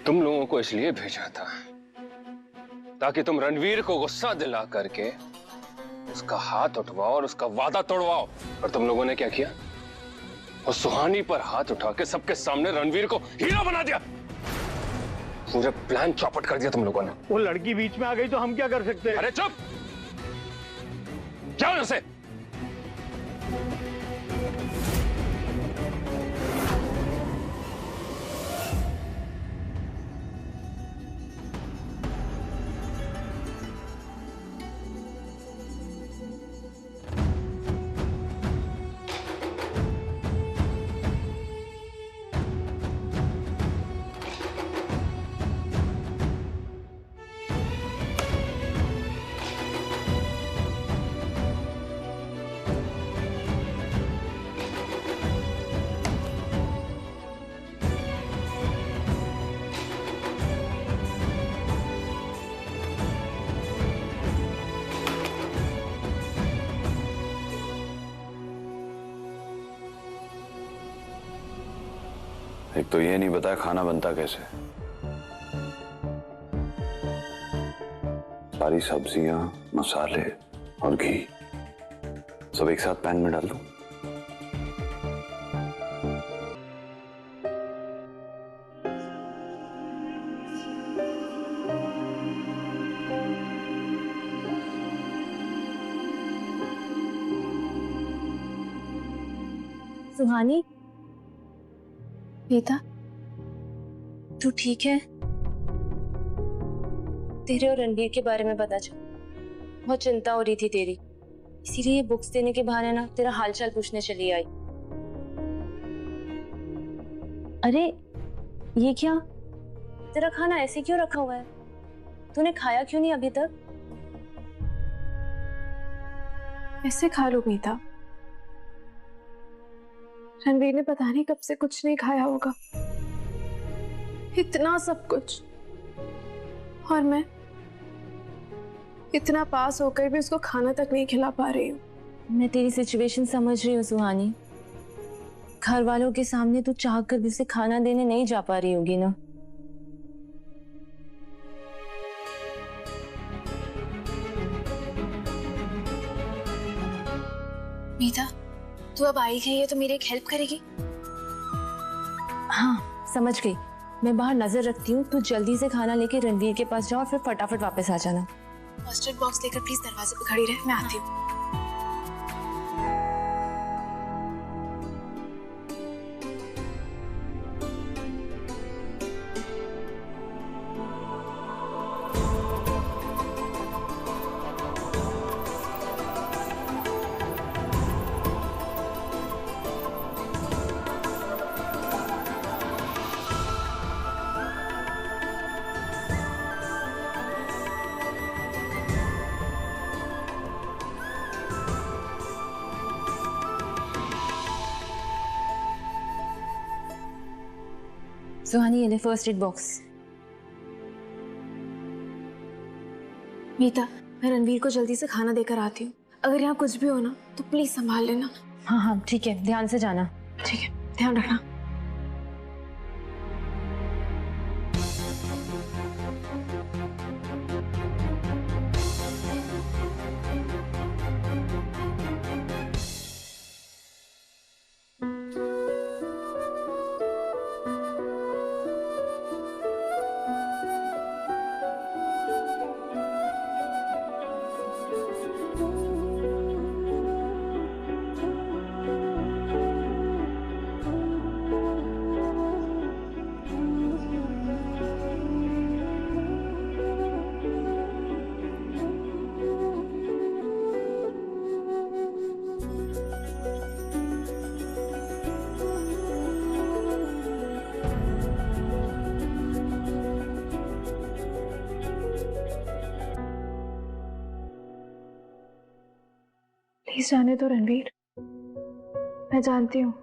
तुम लोगों को इसलिए भेजा था ताकि तुम रणवीर को गुस्सा दिला करके उसका हाथ उठवाओ और उसका वादा तोड़वाओ। और तुम लोगों ने क्या किया? और सुहानी पर हाथ उठा के सबके सामने रणवीर को हीरो बना दिया। पूरे प्लान चौपट कर दिया तुम लोगों ने। वो लड़की बीच में आ गई तो हम क्या कर सकते हैं? अरे चुप, जाओ यहां से। एक तो ये नहीं बताया खाना बनता कैसे। सारी सब्जियां, मसाले और घी सब एक साथ पैन में डाल दूं। सुहानी, बेटा तू ठीक है? तेरे और रणवीर के बारे में पता चला, बहुत चिंता हो रही थी तेरी, इसीलिए बुक्स देने के बहाने ना तेरा हालचाल पूछने चली आई। अरे ये क्या, तेरा खाना ऐसे क्यों रखा हुआ है? तूने खाया क्यों नहीं अभी तक? ऐसे खा लो मीता, रणवीर ने पता नहीं कब से कुछ नहीं खाया होगा। इतना सब कुछ, और मैं इतना पास होकर भी उसको खाना तक नहीं खिला पा रही हूँ। मैं तेरी सिचुएशन समझ रही हूँ सुहानी, घर वालों के सामने तू चाह कर भी उसे खाना देने नहीं जा पा रही होगी ना। मीता, तू अब आई गई है तो मेरी एक हेल्प करेगी? हाँ समझ गई, मैं बाहर नजर रखती हूँ, तू जल्दी से खाना लेके रणवीर के पास जाओ और फिर फटाफट वापस आ जाना। फर्स्ट एड बॉक्स लेकर प्लीज दरवाजे पे खड़ी रहे, मैं आती हूँ। सुहानी, ये ले फर्स्ट एड बॉक्स। मीता, मैं रणवीर को जल्दी से खाना देकर आती हूँ। अगर यहाँ कुछ भी हो ना तो प्लीज संभाल लेना। हाँ हाँ ठीक है, ध्यान से जाना। ठीक है, ध्यान रखना। प्लीज जाने दो रणवीर, मैं जानती हूँ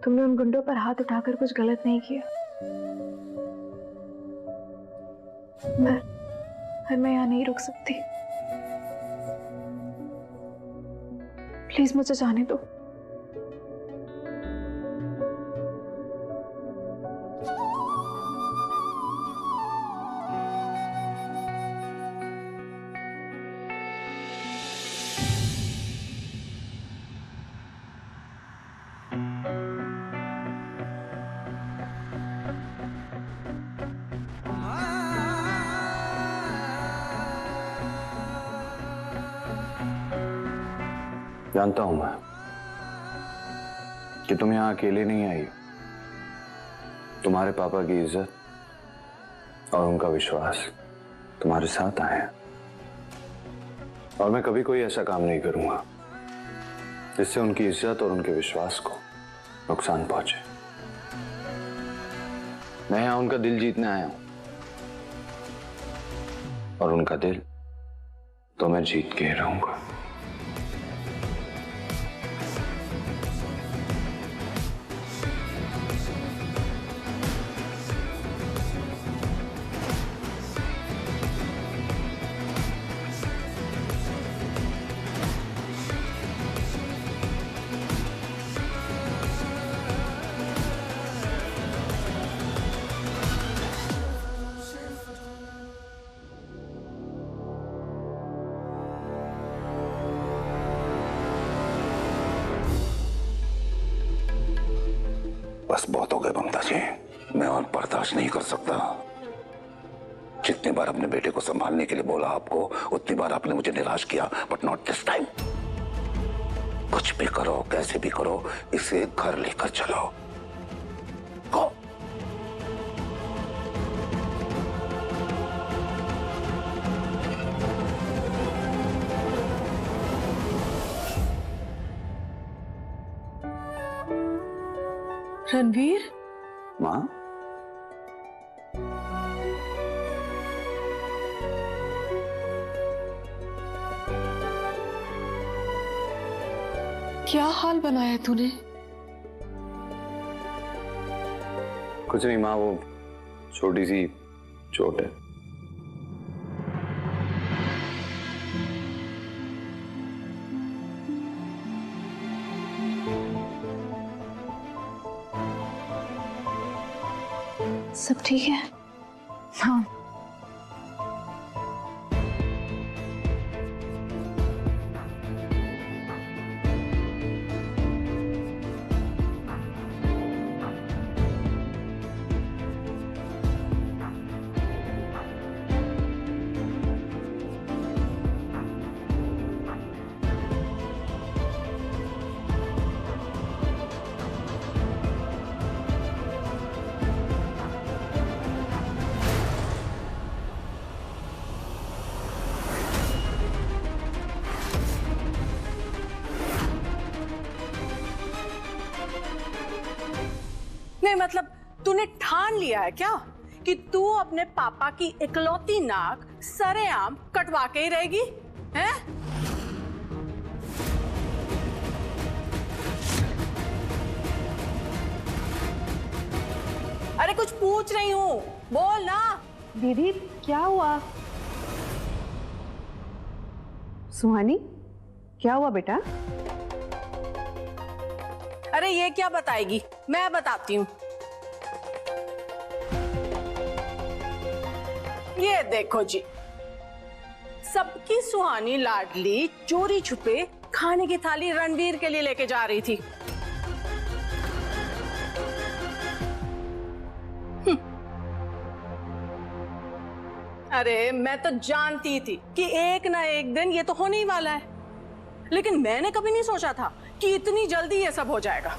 तुमने उन गुंडों पर हाथ उठाकर कुछ गलत नहीं किया, पर मैं यहाँ नहीं रुक सकती। प्लीज मुझे जाने दो। जानता हूं मैं कि तुम यहां अकेले नहीं आई हो। तुम्हारे पापा की इज्जत और उनका विश्वास तुम्हारे साथ आए हैं, और मैं कभी कोई ऐसा काम नहीं करूंगा जिससे उनकी इज्जत और उनके विश्वास को नुकसान पहुंचे। मैं यहां उनका दिल जीतने आया हूं, और उनका दिल तो मैं जीत के ही रहूंगा। बस बहुत हो गए ममता जी, मैं और बर्दाश्त नहीं कर सकता। जितनी बार अपने बेटे को संभालने के लिए बोला आपको, उतनी बार आपने मुझे निराश किया, बट नॉट दिस टाइम। कुछ भी करो, कैसे भी करो, इसे घर लेकर चलो। गो। रणवीर, मां, क्या हाल बनाया तूने? कुछ नहीं मां, वो छोटी सी चोट है। सब ठीक है? हाँ। नहीं मतलब तूने ठान लिया है क्या कि तू अपने पापा की इकलौती नाक सरेआम कटवा के ही रहेगी? हैं? अरे कुछ पूछ रही हूँ, बोल ना। दीदी क्या हुआ? सुहानी क्या हुआ बेटा? अरे ये क्या बताएगी, मैं बताती हूँ। ये देखो जी, सबकी सुहानी लाडली चोरी छुपे खाने की थाली रणवीर के लिए लेके जा रही थी। अरे मैं तो जानती थी कि एक ना एक दिन ये तो होने ही वाला है, लेकिन मैंने कभी नहीं सोचा था कि इतनी जल्दी ये सब हो जाएगा।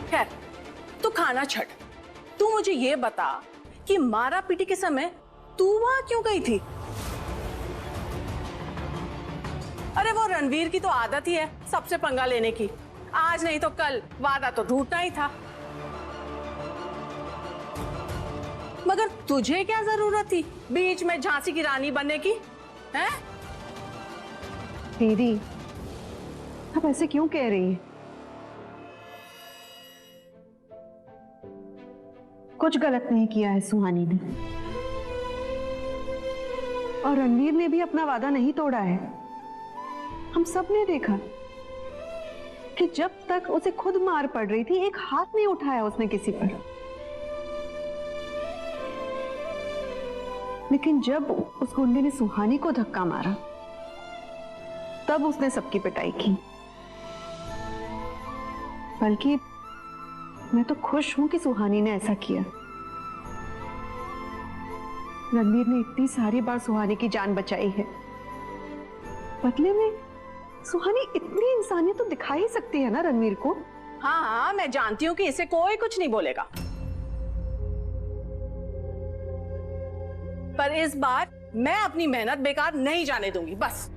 खैर, तू खाना छड़, तू मुझे ये बता कि मारा पीटी के समय तू वहां क्यों गई थी? अरे वो रणवीर की तो आदत ही है सबसे पंगा लेने की। आज नहीं तो कल वादा तो टूटना ही था। मगर तुझे क्या जरूरत थी बीच में झांसी की रानी बनने की? हैं? दीदी आप ऐसे क्यों कह रही हैं? कुछ गलत नहीं किया है सुहानी ने, और रणवीर ने भी अपना वादा नहीं तोड़ा है। हम सब ने देखा कि जब तक उसे खुद मार पड़ रही थी, एक हाथ नहीं उठाया उसने किसी पर। लेकिन जब उस गुंडे ने सुहानी को धक्का मारा, तब उसने सबकी पिटाई की। बल्कि मैं तो खुश हूं कि सुहानी ने ऐसा किया। रणवीर ने इतनी सारी बार सुहानी की जान बचाई है, बदले में सुहानी इतनी इंसानियत तो दिखा ही सकती है ना रणवीर को। हाँ हाँ, मैं जानती हूँ कि इसे कोई कुछ नहीं बोलेगा, पर इस बार मैं अपनी मेहनत बेकार नहीं जाने दूंगी। बस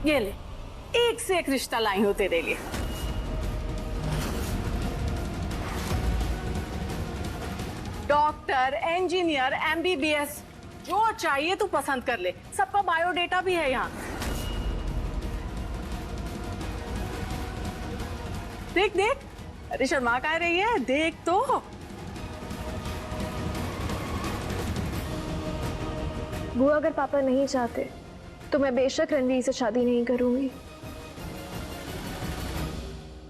ये ले, एक से एक रिश्ता लाई हूं तेरे लिए। डॉक्टर, इंजीनियर, एमबीबीएस, जो चाहिए तू पसंद कर ले, सबका बायोडेटा भी है यहाँ। देख देख, अरे शर्मा कह रही है, देख तो। बुआ, अगर पापा नहीं चाहते तो मैं बेशक रणवीर से शादी नहीं करूंगी,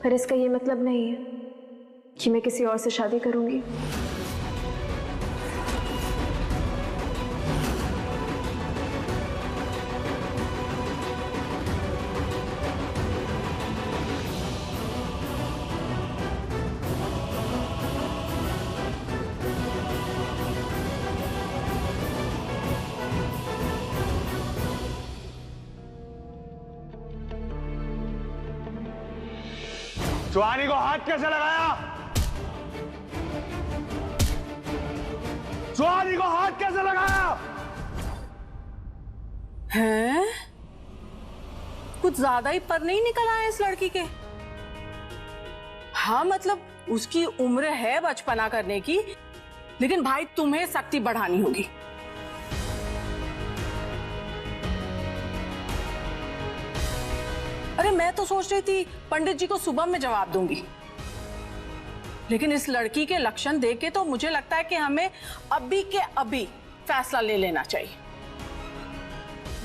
पर इसका ये मतलब नहीं है कि मैं किसी और से शादी करूंगी। सुहानी को हाथ कैसे लगाया? सुहानी को हाथ कैसे लगाया? हैं? कुछ ज्यादा ही पर नहीं निकल आया इस लड़की के। हाँ मतलब उसकी उम्र है बचपना करने की, लेकिन भाई तुम्हें सख्ती बढ़ानी होगी। अरे मैं तो सोच रही थी पंडित जी को सुबह में जवाब दूंगी, लेकिन इस लड़की के लक्षण देख के तो मुझे लगता है कि हमें अभी के अभी फैसला ले लेना चाहिए।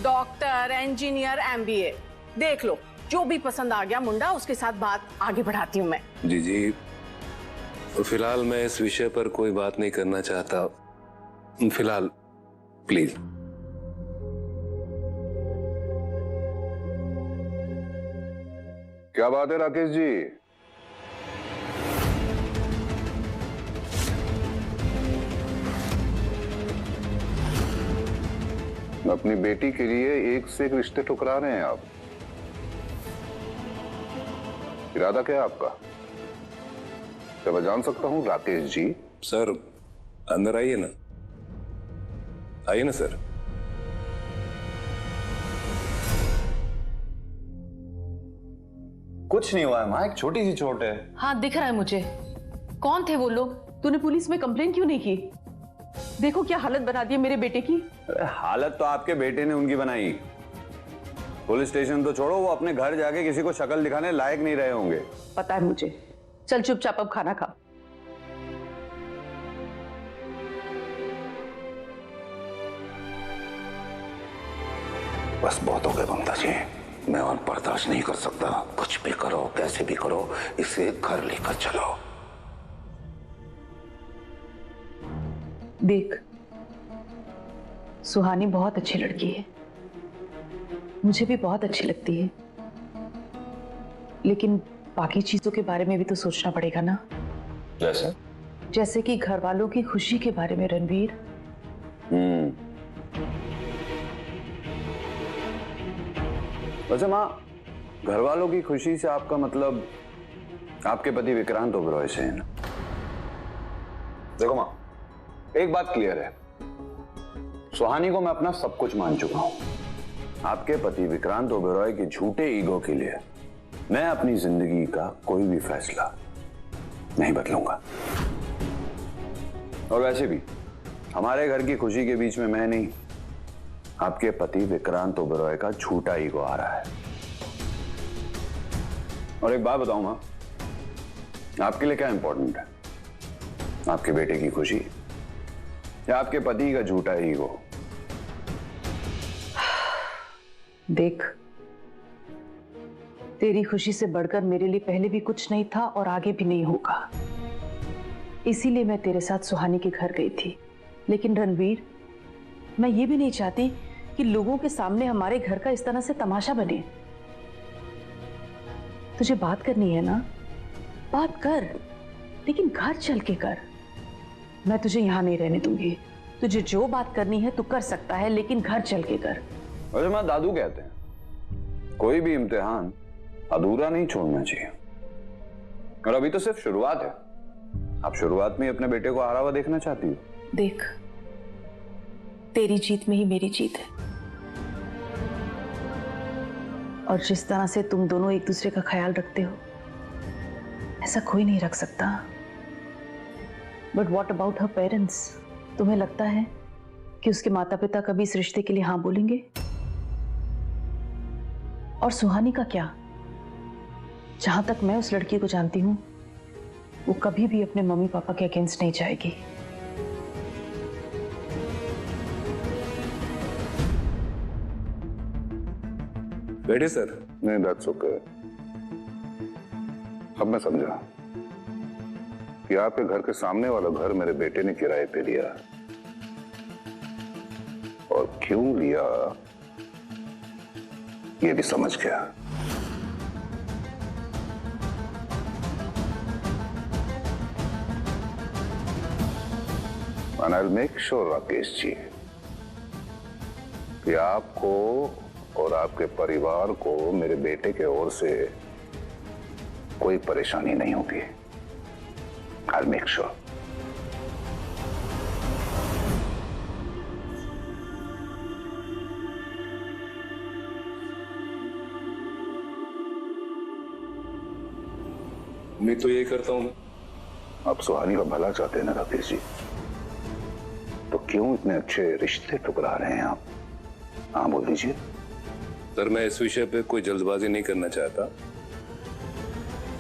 डॉक्टर, इंजीनियर, एमबीए, देख लो, जो भी पसंद आ गया मुंडा, उसके साथ बात आगे बढ़ाती हूँ मैं। जी, फिलहाल मैं इस विषय पर कोई बात नहीं करना चाहता, फिलहाल प्लीज। क्या बात है राकेश जी? अपनी बेटी के लिए एक से एक रिश्ते ठुकरा रहे हैं आप। इरादा क्या है आपका? क्या मैं जान सकता हूं राकेश जी? सर अंदर आइए ना, आइए ना सर। कुछ नहीं हुआ है माँ, एक छोटी सी चोट है। हाँ दिख रहा है मुझे। कौन थे वो लोग? तूने पुलिस में कंप्लेन क्यों नहीं की? देखो क्या हालत बना दी है मेरे बेटे की। हालत तो आपके बेटे ने उनकी बनाई। पुलिस स्टेशन तो छोड़ो, वो अपने घर जाके किसी को शक्ल दिखाने लायक नहीं रहे होंगे। पता है मुझे। चल चुपचाप अब खाना खा। बस बहुत हो गए ममता जी, मैं और बर्दाश्त नहीं कर सकता। कुछ भी करो, कैसे भी करो, इसे घर लेकर चलो। देख, सुहानी बहुत अच्छी लड़की है, मुझे भी बहुत अच्छी लगती है, लेकिन बाकी चीजों के बारे में भी तो सोचना पड़ेगा ना। जैसे कि घर वालों की खुशी के बारे में रणवीर। वैसे माँ, घर वालों की खुशी से आपका मतलब आपके पति विक्रांत ओबेरॉय से है ना? देखो माँ, एक बात क्लियर है, सुहानी को मैं अपना सब कुछ मान चुका हूं। आपके पति विक्रांत ओबेरॉय के झूठे ईगो के लिए मैं अपनी जिंदगी का कोई भी फैसला नहीं बदलूंगा। और वैसे भी हमारे घर की खुशी के बीच में मैं नहीं, आपके पति विक्रांत ओबेरॉय का झूठा ईगो आ रहा है। और एक बात बताऊं मां, आपके लिए क्या इंपॉर्टेंट है? आपके बेटे की खुशी या आपके पति का झूठा ईगो? देख, तेरी खुशी से बढ़कर मेरे लिए पहले भी कुछ नहीं था और आगे भी नहीं होगा। इसीलिए मैं तेरे साथ सुहानी के घर गई थी। लेकिन रणवीर, मैं ये भी नहीं चाहती कि लोगों के सामने हमारे घर का इस तरह से तमाशा बने। तुझे बात करनी है ना, बात कर, लेकिन घर चल के कर। मैं तुझे यहां नहीं रहने दूंगी। तुझे जो बात करनी है तू कर सकता है, लेकिन घर चल के कर। अरे मां, दादू कहते हैं कोई भी इम्तिहान अधूरा नहीं छोड़ना चाहिए, और अभी तो सिर्फ शुरुआत है। आप शुरुआत में ही अपने बेटे को हारा हुआ देखना चाहती हो? देख, तेरी जीत में ही मेरी जीत है, और जिस तरह से तुम दोनों एक दूसरे का ख्याल रखते हो ऐसा कोई नहीं रख सकता। But what about her parents? तुम्हें लगता है कि उसके माता पिता कभी इस रिश्ते के लिए हाँ बोलेंगे? और सुहानी का क्या? जहां तक मैं उस लड़की को जानती हूं, वो कभी भी अपने मम्मी पापा के अगेंस्ट नहीं जाएगी। बेटे सर, नहीं, दैट्स ओके। अब मैं समझा कि आपके घर के सामने वाला घर मेरे बेटे ने किराए पे लिया, और क्यों लिया ये भी समझ गया। And I'll make sure, Rakesh ji, कि आपको और आपके परिवार को मेरे बेटे के ओर से कोई परेशानी नहीं होगी। I'll make sure. मैं तो यही करता हूं। आप सुहानी का भला चाहते हैं ना राकेश जी, तो क्यों इतने अच्छे रिश्ते ठुकरा रहे हैं आप? हाँ, बोल दीजिए। सर, मैं इस विषय पे कोई जल्दबाजी नहीं करना चाहता।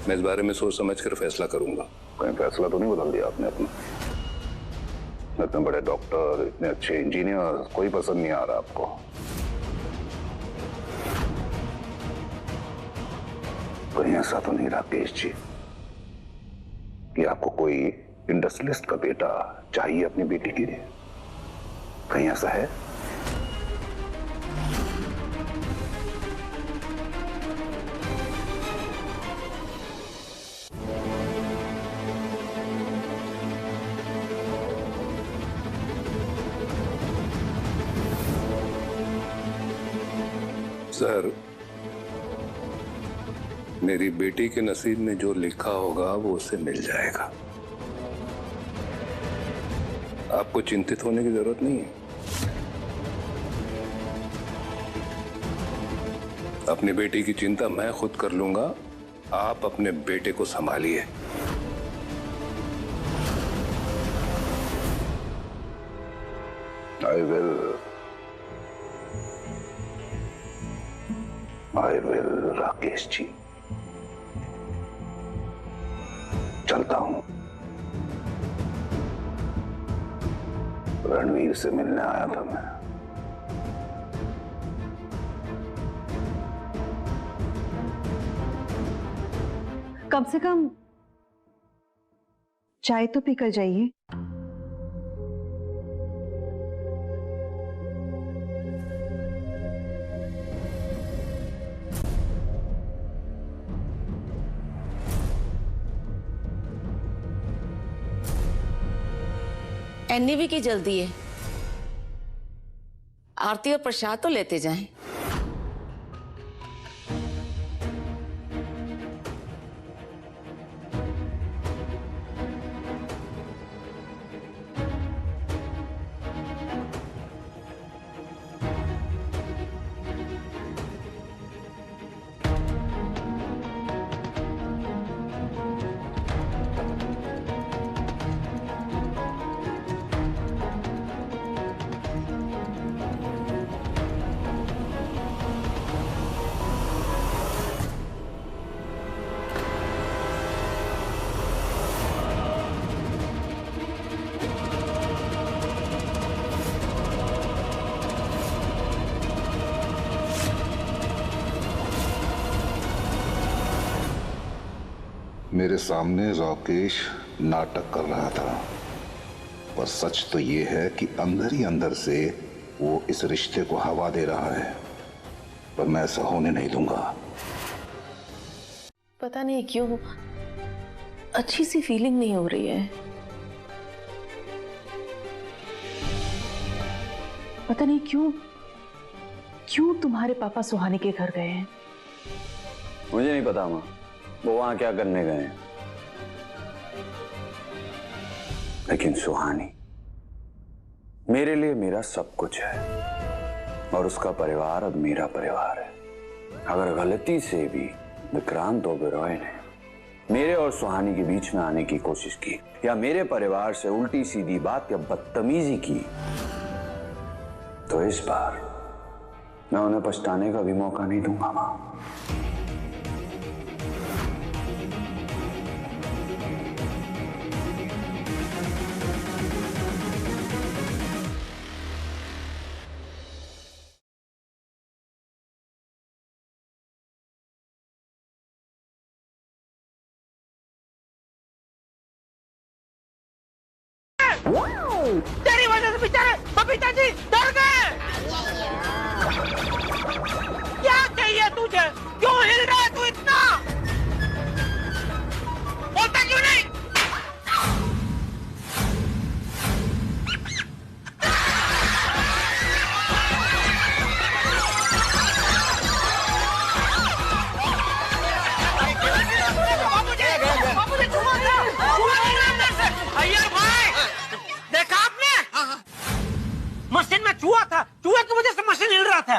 मैं इस बारे में सोच समझ कर फैसला करूंगा। कहीं फैसला तो नहीं बदल दिया आपने अपना? इतने बड़े डॉक्टर, इतने अच्छे इंजीनियर, कोई पसंद नहीं आ रहा आपको? कहीं ऐसा तो नहीं राकेश जी कि आपको कोई इंडस्ट्रियलिस्ट का बेटा चाहिए अपनी बेटी के लिए? कहीं ऐसा है? सर, मेरी बेटी के नसीब में जो लिखा होगा वो उससे मिल जाएगा। आपको चिंतित होने की जरूरत नहीं है। अपनी बेटी की चिंता मैं खुद कर लूंगा। आप अपने बेटे को संभालिए। I will, Rakesh ji. चलता हूं। रणवीर से मिलने आया था मैं। कम से कम चाय तो पीकर जाइए। एन्नी भी की जल्दी है। आरती और प्रसाद तो लेते जाएं। मेरे सामने राकेश नाटक कर रहा था, पर सच तो ये है कि अंदर ही अंदर से वो इस रिश्ते को हवा दे रहा है, पर मैं ऐसा होने नहीं दूंगा। पता नहीं क्यों अच्छी सी फीलिंग नहीं हो रही है। पता नहीं क्यों तुम्हारे पापा सुहानी के घर गए हैं। मुझे नहीं पता माँ, वो वहां क्या करने गए हैं, लेकिन सुहानी मेरे लिए मेरा सब कुछ है और उसका परिवार अब मेरा परिवार है। अगर गलती से भी विक्रांत ओबेरॉय ने मेरे और सुहानी के बीच में आने की कोशिश की या मेरे परिवार से उल्टी सीधी बात या बदतमीजी की, तो इस बार मैं उन्हें पछताने का भी मौका नहीं दूंगा मां। तेरी वजह से बेचारे बबीता जी डर गए। क्या चाहिए तुझे? क्यों हिल रहा है तू इतना? बोलता क्यों नहीं? बाबूजी छुआ था। अय्यर भाई, देखा आपने? मशीन में चूहा था, चूहे की वजह से मशीन हिल रहा था।